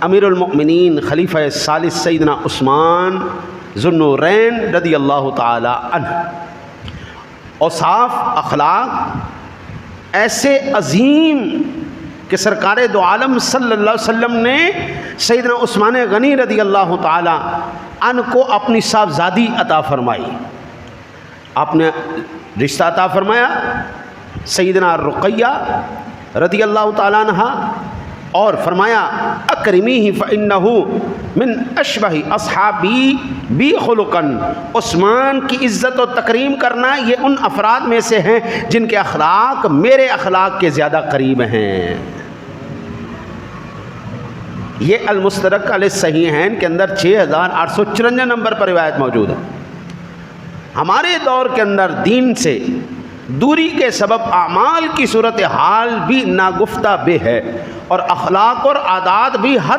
امیر المؤمنین خلیفہ ثالث سیدنا عثمان ذو النورین رضی اللہ تعالی عنہ، اوصاف اخلاق ایسے عظیم کہ سرکار دو عالم صلی اللہ علیہ وسلم نے سیدنا عثمان غنی رضی اللہ تعالی عنہ کو اپنی صاحبزادی عطا فرمائی، آپ نے رشتہ عطا فرمایا سیدنا رقیہ رضی اللہ تعالیٰ عنہ، اور فرمایا اکرمیہ فإنہ من اشبہ اصحابی بی خلقاً، عثمان کی عزت و تکریم کرنا یہ ان افراد میں سے ہیں جن کے اخلاق میرے اخلاق کے زیادہ قریب ہیں۔ یہ المستدرک علی الصحیحین کے اندر 6854 نمبر پر روایت موجود ہے۔ ہمارے دور کے اندر دین سے دوری کے سبب اعمال کی صورتحال بھی ناگفتہ بے ہے، اور اخلاق اور عادات بھی حد